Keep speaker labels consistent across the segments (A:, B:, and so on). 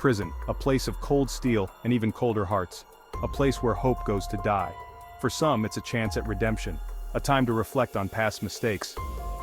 A: prison, a place of cold steel and even colder hearts. A place where hope goes to die. For some, it's a chance at redemption, a time to reflect on past mistakes.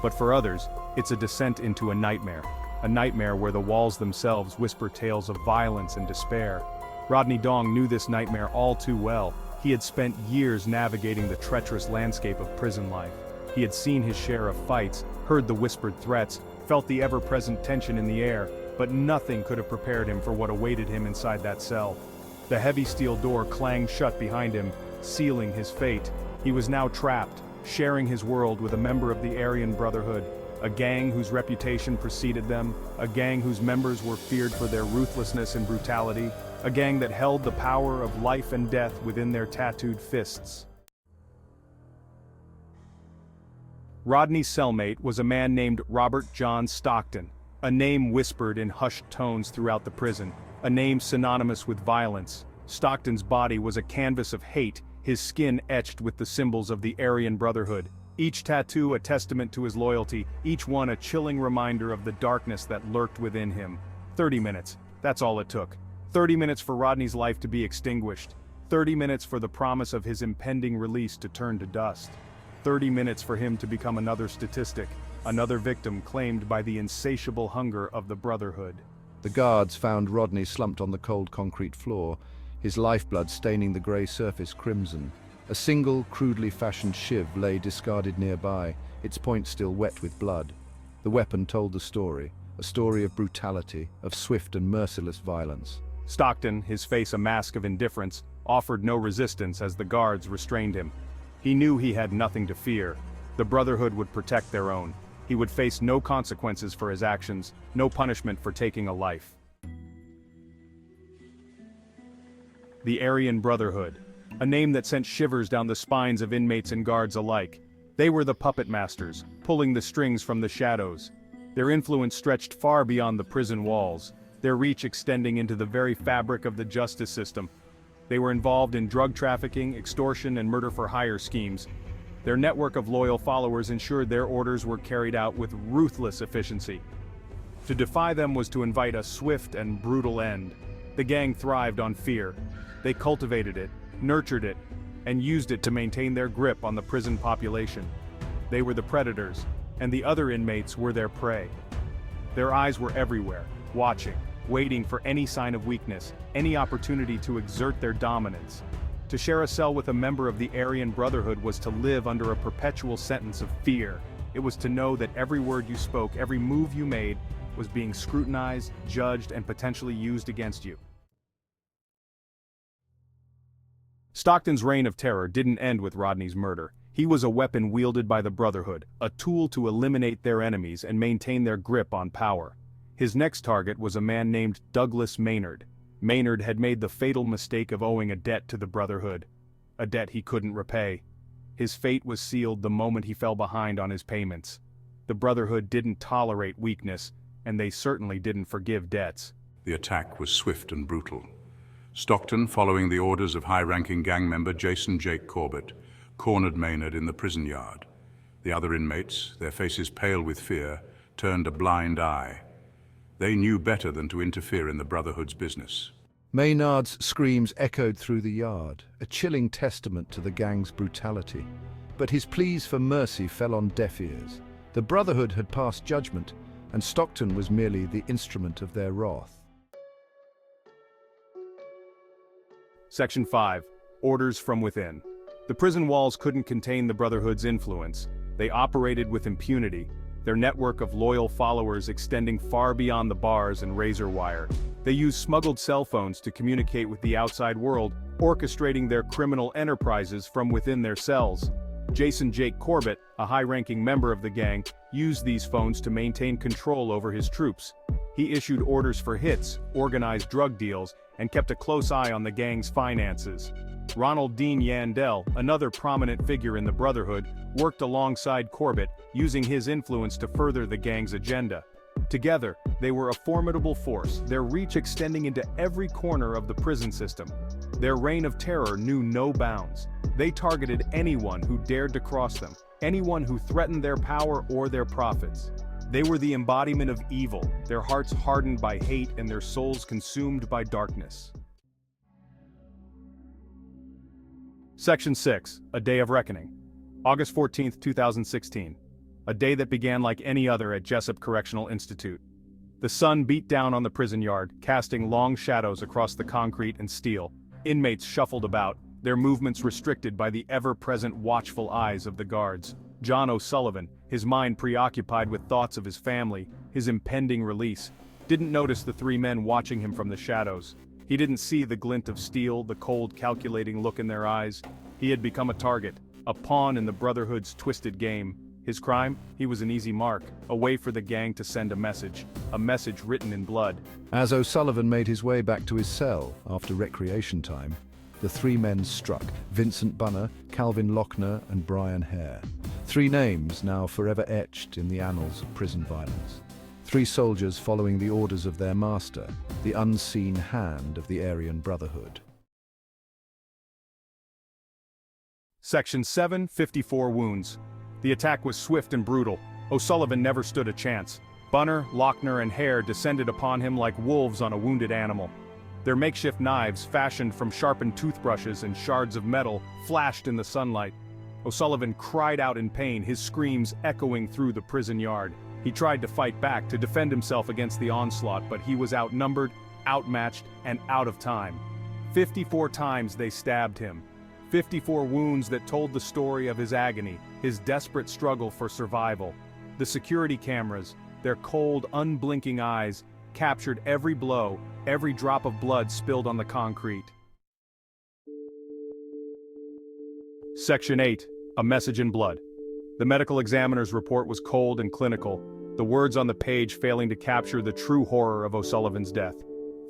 A: But for others, it's a descent into a nightmare where the walls themselves whisper tales of violence and despair. Rodney Dong knew this nightmare all too well. He had spent years navigating the treacherous landscape of prison life. He had seen his share of fights, heard the whispered threats, felt the ever-present tension in the air, but nothing could have prepared him for what awaited him inside that cell. The heavy steel door clanged shut behind him, sealing his fate. He was now trapped, sharing his world with a member of the Aryan Brotherhood, a gang whose reputation preceded them, a gang whose members were feared for their ruthlessness and brutality, a gang that held the power of life and death within their tattooed fists. Rodney's cellmate was a man named Robert John Stockton, a name whispered in hushed tones throughout the prison, a name synonymous with violence. Stockton's body was a canvas of hate, his skin etched with the symbols of the Aryan Brotherhood, each tattoo a testament to his loyalty, each one a chilling reminder of the darkness that lurked within him. 30 minutes, that's all it took. 30 minutes for Rodney's life to be extinguished. 30 minutes for the promise of his impending release to turn to dust. 30 minutes for him to become another statistic, another victim claimed by the insatiable hunger of the Brotherhood.
B: The guards found Rodney slumped on the cold concrete floor, his lifeblood staining the grey surface crimson. A single, crudely fashioned shiv lay discarded nearby, its point still wet with blood. The weapon told the story, a story of brutality, of swift and merciless violence.
A: Stockton, his face a mask of indifference, offered no resistance as the guards restrained him. He knew he had nothing to fear. The Brotherhood would protect their own. He would face no consequences for his actions, no punishment for taking a life. The Aryan Brotherhood, a name that sent shivers down the spines of inmates and guards alike. They were the puppet masters, pulling the strings from the shadows. Their influence stretched far beyond the prison walls, their reach extending into the very fabric of the justice system. They were involved in drug trafficking, extortion, and murder-for-hire schemes. Their network of loyal followers ensured their orders were carried out with ruthless efficiency. To defy them was to invite a swift and brutal end. The gang thrived on fear. They cultivated it, nurtured it, and used it to maintain their grip on the prison population. They were the predators, and the other inmates were their prey. Their eyes were everywhere, watching, waiting for any sign of weakness, any opportunity to exert their dominance. To share a cell with a member of the Aryan Brotherhood was to live under a perpetual sentence of fear. It was to know that every word you spoke, every move you made, was being scrutinized, judged, and potentially used against you. Stockton's reign of terror didn't end with Rodney's murder. He was a weapon wielded by the Brotherhood, a tool to eliminate their enemies and maintain their grip on power. His next target was a man named Douglas Maynard. Maynard had made the fatal mistake of owing a debt to the Brotherhood, a debt he couldn't repay. His fate was sealed the moment he fell behind on his payments. The Brotherhood didn't tolerate weakness, and they certainly didn't forgive debts.
C: The attack was swift and brutal. Stockton, following the orders of high-ranking gang member Jason Jake Corbett, cornered Maynard in the prison yard. The other inmates, their faces pale with fear, turned a blind eye. They knew better than to interfere in the Brotherhood's business.
B: Maynard's screams echoed through the yard, a chilling testament to the gang's brutality. But his pleas for mercy fell on deaf ears. The Brotherhood had passed judgment, and Stockton was merely the instrument of their wrath.
A: Section 5. Orders from within. The prison walls couldn't contain the Brotherhood's influence. They operated with impunity, their network of loyal followers extending far beyond the bars and razor wire. They used smuggled cell phones to communicate with the outside world, orchestrating their criminal enterprises from within their cells. Jason Jake Corbett, a high-ranking member of the gang, used these phones to maintain control over his troops. He issued orders for hits, organized drug deals, and kept a close eye on the gang's finances. Ronald Dean Yandell, another prominent figure in the Brotherhood, worked alongside Corbett, using his influence to further the gang's agenda. Together, they were a formidable force, their reach extending into every corner of the prison system. Their reign of terror knew no bounds. They targeted anyone who dared to cross them, anyone who threatened their power or their profits. They were the embodiment of evil, their hearts hardened by hate and their souls consumed by darkness. Section 6, A Day of Reckoning. August 14, 2016. A day that began like any other at Jessup Correctional Institute. The sun beat down on the prison yard, casting long shadows across the concrete and steel. Inmates shuffled about, their movements restricted by the ever-present watchful eyes of the guards. John O'Sullivan, his mind preoccupied with thoughts of his family, his impending release, didn't notice the three men watching him from the shadows. He didn't see the glint of steel, the cold, calculating look in their eyes. He had become a target, a pawn in the Brotherhood's twisted game. His crime? He was an easy mark, a way for the gang to send a message written in blood.
B: As O'Sullivan made his way back to his cell after recreation time, the three men struck: Vincent Bunner, Calvin Lochner, and Brian Hare. Three names now forever etched in the annals of prison violence. Three soldiers following the orders of their master, the unseen hand of the Aryan Brotherhood.
A: Section 7, 54 wounds. The attack was swift and brutal. O'Sullivan never stood a chance. Bunner, Lochner, and Hare descended upon him like wolves on a wounded animal. Their makeshift knives, fashioned from sharpened toothbrushes and shards of metal, flashed in the sunlight. O'Sullivan cried out in pain, his screams echoing through the prison yard. He tried to fight back, to defend himself against the onslaught, but he was outnumbered, outmatched, and out of time. 54 times they stabbed him. 54 wounds that told the story of his agony, his desperate struggle for survival. The security cameras, their cold, unblinking eyes, captured every blow, every drop of blood spilled on the concrete. Section 8, A Message in Blood. The medical examiner's report was cold and clinical, the words on the page failing to capture the true horror of O'Sullivan's death.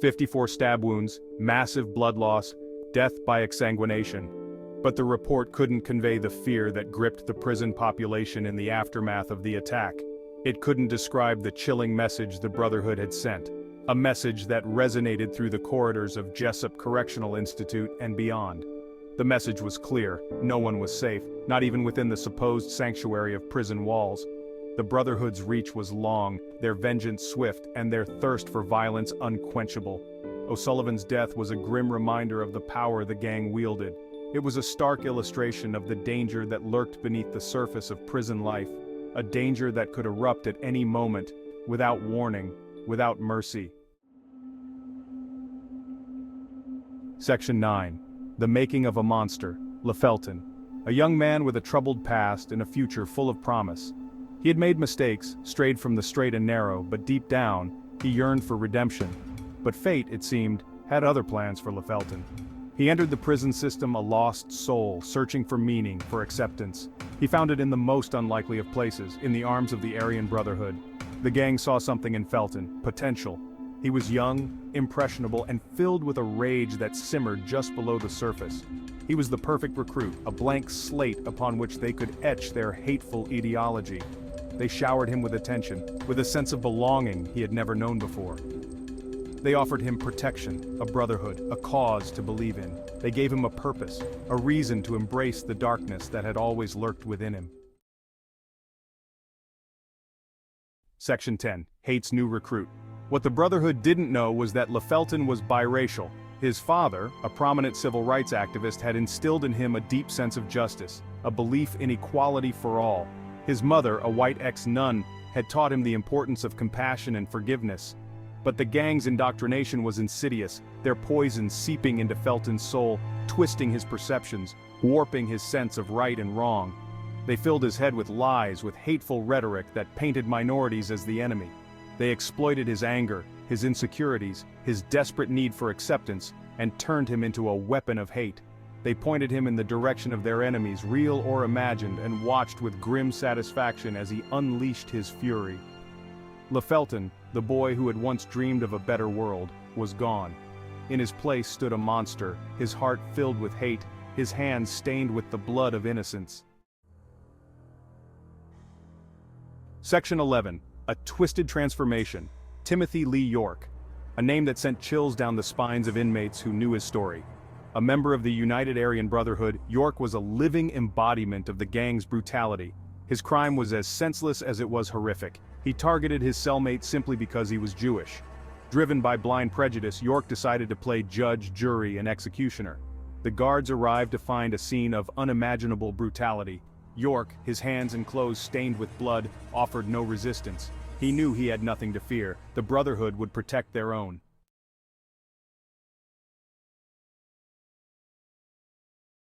A: 54 stab wounds, massive blood loss, death by exsanguination. But the report couldn't convey the fear that gripped the prison population in the aftermath of the attack. It couldn't describe the chilling message the Brotherhood had sent, a message that resonated through the corridors of Jessup Correctional Institute and beyond. The message was clear: no one was safe, not even within the supposed sanctuary of prison walls. The Brotherhood's reach was long, their vengeance swift, and their thirst for violence unquenchable. O'Sullivan's death was a grim reminder of the power the gang wielded. It was a stark illustration of the danger that lurked beneath the surface of prison life, a danger that could erupt at any moment, without warning, without mercy. Section 9. The Making of a Monster, LeFelton. A young man with a troubled past and a future full of promise. He had made mistakes, strayed from the straight and narrow, but deep down, he yearned for redemption. But fate, it seemed, had other plans for LeFelton. He entered the prison system a lost soul, searching for meaning, for acceptance. He found it in the most unlikely of places, in the arms of the Aryan Brotherhood. The gang saw something in Felton, potential. He was young, impressionable, and filled with a rage that simmered just below the surface. He was the perfect recruit, a blank slate upon which they could etch their hateful ideology. They showered him with attention, with a sense of belonging he had never known before. They offered him protection, a brotherhood, a cause to believe in. They gave him a purpose, a reason to embrace the darkness that had always lurked within him. Section 10. Hate's new recruit. What the Brotherhood didn't know was that LeFelton was biracial. His father, a prominent civil rights activist, had instilled in him a deep sense of justice, a belief in equality for all. His mother, a white ex-nun, had taught him the importance of compassion and forgiveness. But the gang's indoctrination was insidious, their poison seeping into Felton's soul, twisting his perceptions, warping his sense of right and wrong. They filled his head with lies, with hateful rhetoric that painted minorities as the enemy. They exploited his anger, his insecurities, his desperate need for acceptance, and turned him into a weapon of hate. They pointed him in the direction of their enemies, real or imagined, and watched with grim satisfaction as he unleashed his fury. LeFelton, the boy who had once dreamed of a better world, was gone. In his place stood a monster, his heart filled with hate, his hands stained with the blood of innocence. Section 11. A Twisted Transformation. Timothy Lee York. A name that sent chills down the spines of inmates who knew his story. A member of the United Aryan Brotherhood, York was a living embodiment of the gang's brutality. His crime was as senseless as it was horrific. He targeted his cellmate simply because he was Jewish. Driven by blind prejudice, York decided to play judge, jury, and executioner. The guards arrived to find a scene of unimaginable brutality. York, his hands and clothes stained with blood, offered no resistance. He knew he had nothing to fear. The Brotherhood would protect their own.